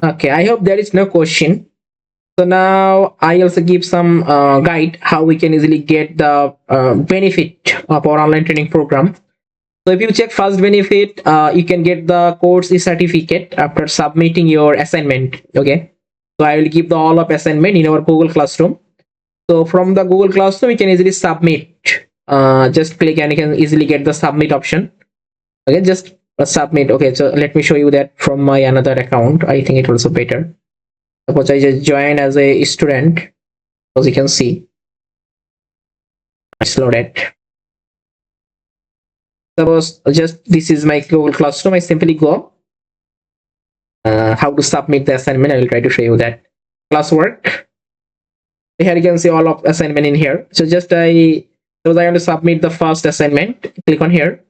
Okay, I hope there is no question. So now I also give some guide how we can easily get the benefit of our online training program. So if you check first benefit, you can get the course certificate after submitting your assignment. Okay, so I will give the all of assignment in our Google Classroom. So from the Google Classroom, you can easily submit. Just click and you can easily get the submit option. Okay, just submit. Okay, so let me show you that from my another account. I think it also better. Suppose I just join as a student, as you can see, it's loaded. Suppose just this is my Google Classroom. I simply go how to submit the assignment. I will try to show you that classwork. Here you can see all of assignment in here. So just I want to submit the first assignment. Click on here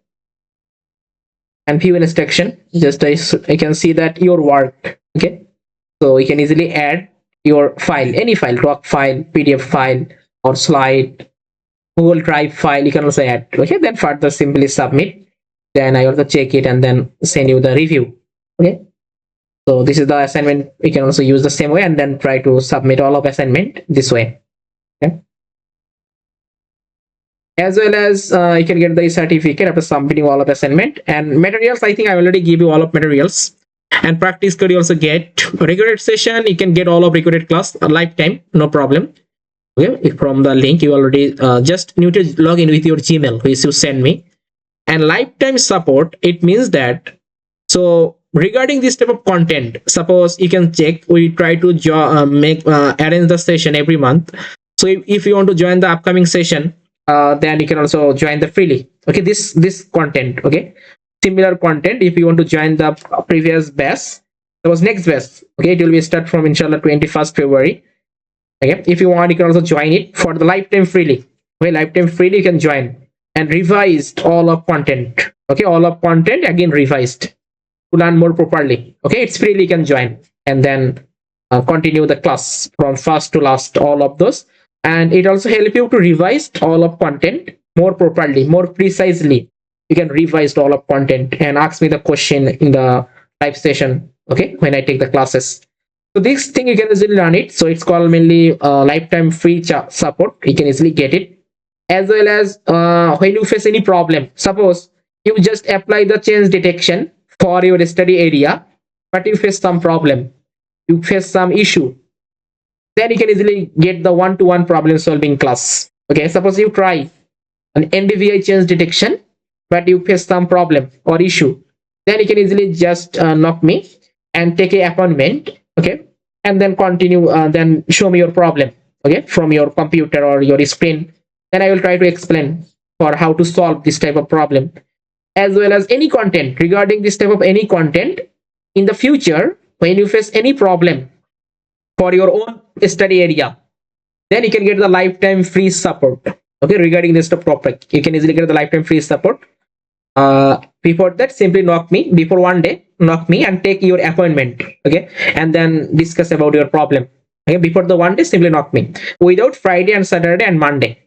and view instruction. Just I can see that your work. Okay, so you can easily add your file, any file, doc file, PDF file, or slide, Google Drive file. You can also add. Okay, then further simply submit. Then I also check it and then send you the review. Okay, so this is the assignment. You can also use the same way and then try to submit all of assignment this way. Okay, as well as you can get the certificate after submitting all of assignment and materials. I think I already give you all of materials. And practice could you also get recorded session. You can get all of recorded class a lifetime, no problem. Okay, if from the link you already just need to log in with your Gmail which you send me. And lifetime support, it means that, so regarding this type of content, suppose you can check, we try to arrange the session every month. So if you want to join the upcoming session, then you can also join the freely. Okay, this content. Okay, similar content, if you want to join the previous batch, that was next batch. Okay, it will be start from inshallah 21st February. Okay, if you want, you can also join it for the lifetime freely. Okay, lifetime freely you can join and revised all of content. Okay, all of content again revised to learn more properly. Okay, it's freely, you can join and then continue the class from first to last, all of those. And it also help you to revise all of content more properly, more precisely. You can revise all of content and ask me the question in the live session. Okay, when I take the classes. So this thing you can easily learn it. So it's called mainly lifetime free support. You can easily get it. As well as when you face any problem, suppose you just apply the change detection for your study area, but you face some problem, you face some issue, then you can easily get the one-to-one problem solving class. Okay, suppose you try an NDVI change detection, but you face some problem or issue, then you can easily just knock me and take an appointment. Okay, and then continue, then show me your problem. Okay, from your computer or your screen. Then I will try to explain for how to solve this type of problem. As well as any content regarding this type of any content in the future, when you face any problem for your own study area, then you can get the lifetime free support. Okay, regarding this topic, you can easily get the lifetime free support. Before that, simply knock me before one day, knock me and take your appointment. Okay, and then discuss about your problem. Okay, before the one day, simply knock me without Friday and Saturday and Monday.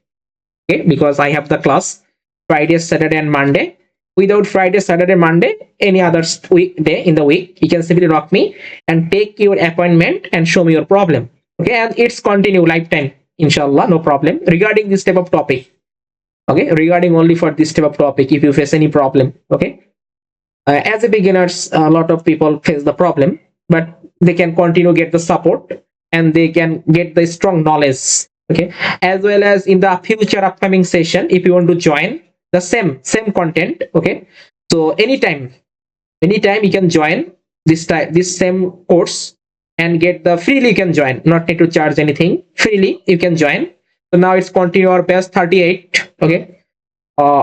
Okay, because I have the class Friday, Saturday, and Monday. Without Friday, Saturday, Monday, any other day in the week, you can simply knock me and take your appointment and show me your problem. Okay, and it's continue lifetime, inshallah, no problem. Regarding this type of topic, okay, regarding only for this type of topic, if you face any problem, okay, as a beginners, a lot of people face the problem, but they can continue get the support and they can get the strong knowledge. Okay, as well as in the future upcoming session, if you want to join the same content. Okay, so anytime you can join this same course and get the freely. You can join, not need to charge anything, freely you can join. So now it's continue our best 38. Okay,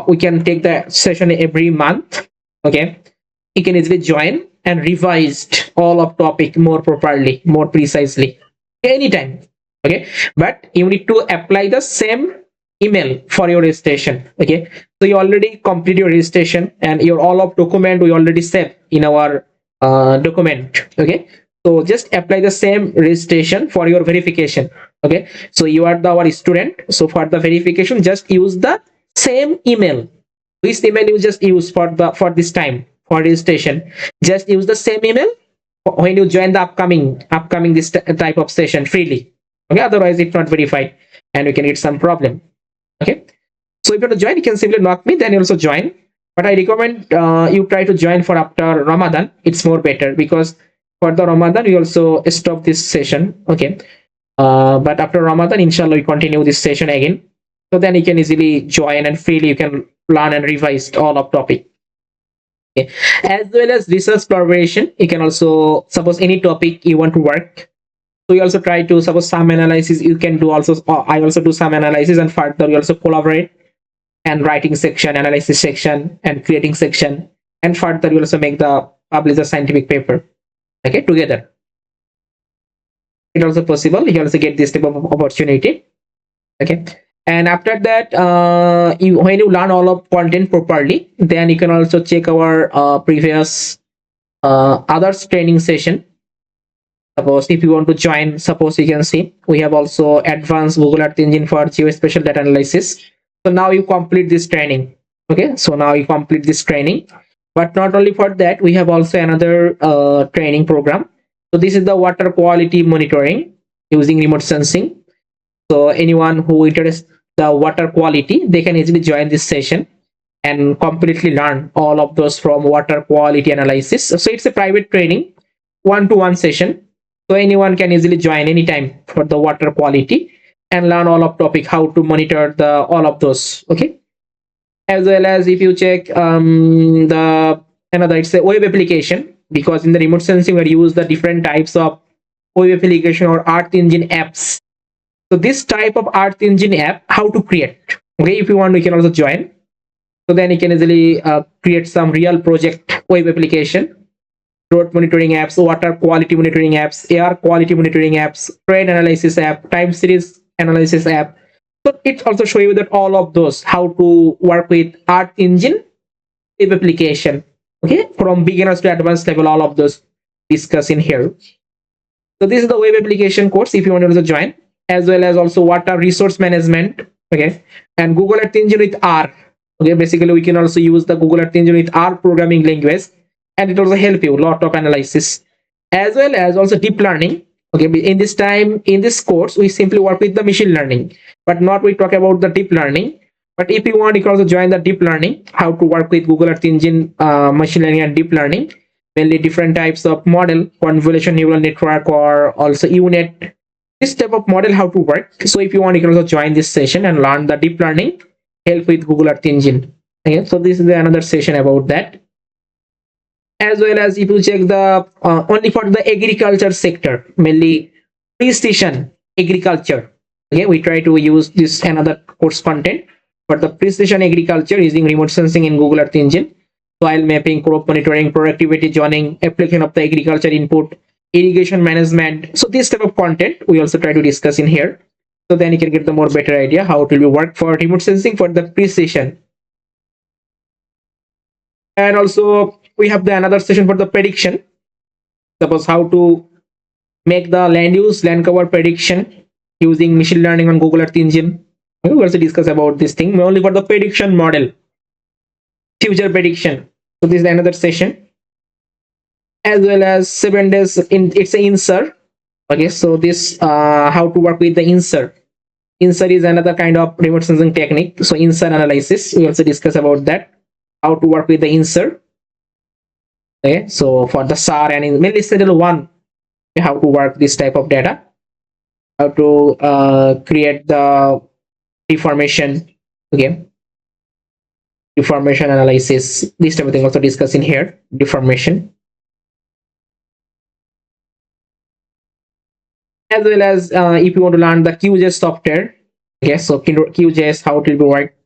we can take the session every month. Okay, you can easily join and revised all of topic more properly, more precisely anytime. Okay, but you need to apply the same email for your registration. Okay, so you already complete your registration and your all of document we already save in our document. Okay, so just apply the same registration for your verification. Okay, so you are our student, so for the verification just use the same email. Which email you just use for this time for registration, just use the same email when you join the upcoming this type of session freely. Okay, otherwise it's not verified and you can get some problem. Okay, so if you want to join, you can simply knock me, then you also join. But I recommend you try to join for after Ramadan. It's more better because for the Ramadan we also stop this session. Okay, but after Ramadan, inshallah, we continue this session again. So then you can easily join and freely you can learn and revise all of topic. Okay. As well as research collaboration, you can also suppose any topic you want to work. So you also try to suppose some analysis you can do also. I also do some analysis and further we also collaborate and writing section, analysis section, and creating section, and further we also make the publish the scientific paper. Okay, together. It's also possible. You also get this type of opportunity. Okay, and after that, when you learn all of content properly, then you can also check our previous others training session. Suppose if you want to join, suppose you can see we have also advanced Google Earth Engine for geospatial data analysis. So now you complete this training. Okay, so now you complete this training, but not only for that, we have also another training program. So this is the water quality monitoring using remote sensing. So anyone who interested the water quality, they can easily join this session and completely learn all of those from water quality analysis. So it's a private training, one-to-one session. So anyone can easily join anytime for the water quality and learn all of topic, how to monitor the all of those. Okay. As well as if you check the another, it's a web application, because in the remote sensing we use the different types of web application or Earth Engine apps. So this type of Earth Engine app, how to create? Okay, if you want, we can also join. So then you can easily create some real project web application, road monitoring apps, water quality monitoring apps, air quality monitoring apps, trade analysis app, time series analysis app. So it also show you that all of those how to work with Earth Engine web application. Okay, from beginners to advanced level, all of those discuss in here. So this is the web application course if you want to also join, as well as also water resource management. Okay, and Google Earth Engine with R. Okay, basically we can also use the Google Earth Engine with R programming language, and it also help you a lot of analysis, as well as also deep learning. Okay, in this time in this course we simply work with the machine learning, but not we talk about the deep learning. But if you want, you can also join the deep learning, how to work with Google Earth Engine, machine learning and deep learning, mainly different types of model, convolution neural network or also UNet, this type of model how to work. So if you want, you can also join this session and learn the deep learning, help with Google Earth Engine. Okay, so this is another session about that. As well as if you check the only for the agriculture sector, mainly precision agriculture. Okay, we try to use this another course content for the precision agriculture using remote sensing in Google Earth Engine, soil mapping, crop monitoring, productivity zoning, application of the agriculture input, irrigation management. So this type of content we also try to discuss in here. So then you can get the more better idea how it will work for remote sensing for the precision. And also we have the another session for the prediction. Suppose how to make the land use land cover prediction using machine learning on Google Earth Engine. We also discuss about this thing only for the prediction model, future prediction. So this is another session, as well as 7 days in it's an insert. Okay, so this how to work with the insert. Insert is another kind of remote sensing technique. So insert analysis, we also discuss about that, how to work with the insert. Okay, so for the SAR and mainly schedule 1, how to work this type of data, how to create the deformation. Okay, deformation analysis, this type of thing also discuss in here, deformation. As well as if you want to learn the QGIS software. Okay, so QGIS, how it will be work,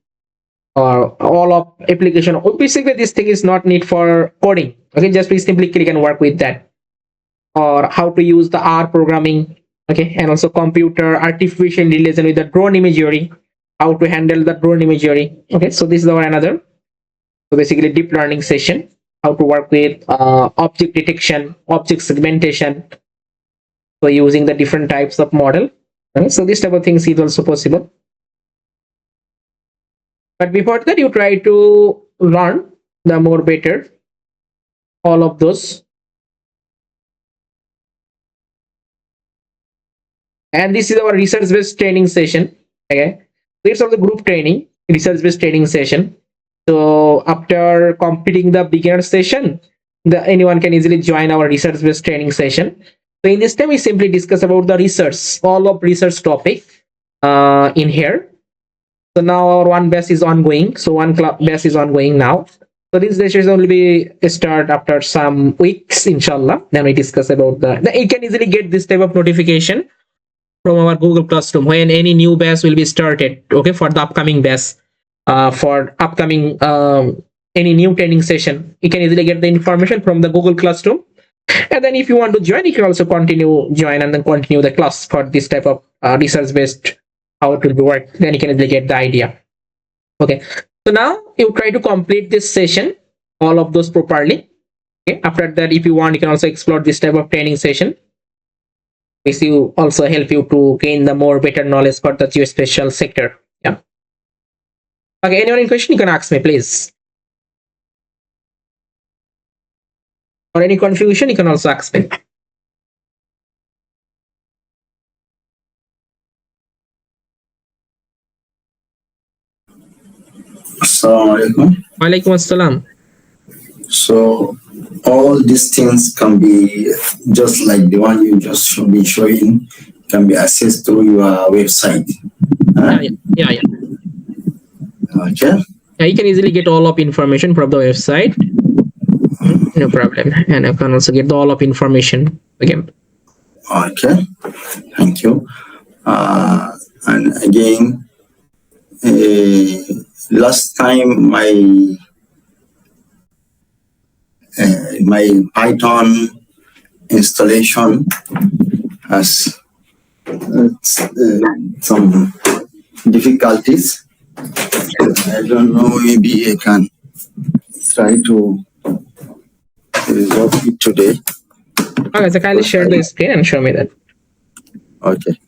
all of application. Basically this thing is not need for coding. Okay, just please simply click and work with that, or how to use the R programming. Okay, and also computer artificial intelligence with the drone imagery, how to handle the drone imagery. Okay, so this is our another, so basically deep learning session, how to work with object detection, object segmentation, so using the different types of model. Okay, so this type of things is also possible. But before that, you try to learn the more better all of those. And this is our research based training session. Okay, it's of the group training, research based training session. So after completing the beginner session, anyone can easily join our research based training session. So in this time we simply discuss about the research, all of research topic in here. So now our one batch is ongoing. So one batch is ongoing now. So this session will be start after some weeks, inshallah. Then we discuss about you can easily get this type of notification from our Google Classroom when any new batch will be started. Okay, for the upcoming batch, for upcoming any new training session, you can easily get the information from the Google Classroom. And then if you want to join, you can also continue join and then continue the class for this type of research based how it will be work. Then you can easily get the idea. Okay, so now you try to complete this session, all of those properly. Okay, after that, if you want, you can also explore this type of training session. This will also help you to gain the more better knowledge for the geospatial sector. Yeah. Okay, anyone in question, you can ask me, please. Or any confusion, you can also ask me. Assalamu alaikum. Walaikum assalam. So all these things can be just like the one you just should be showing, can be accessed through your website. Yeah. Okay. Yeah, you can easily get all of information from the website. No problem. And I can also get all of information again. Okay. Thank you. And again, last time my Python installation has some difficulties. I don't know, maybe I can try to resolve it today. Okay, so kindly share the screen and show me that. Okay.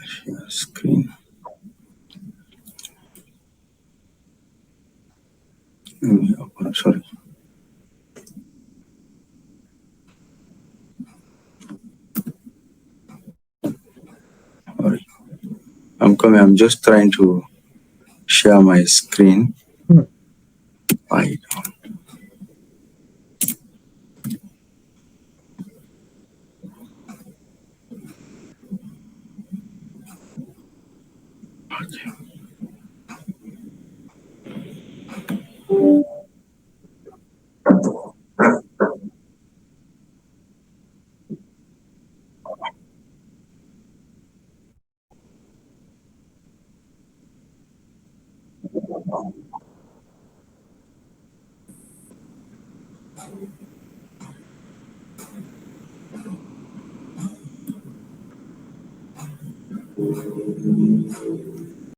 Share screen. Sorry. Sorry. I'm coming. I'm just trying to share my screen. I don't. Okay.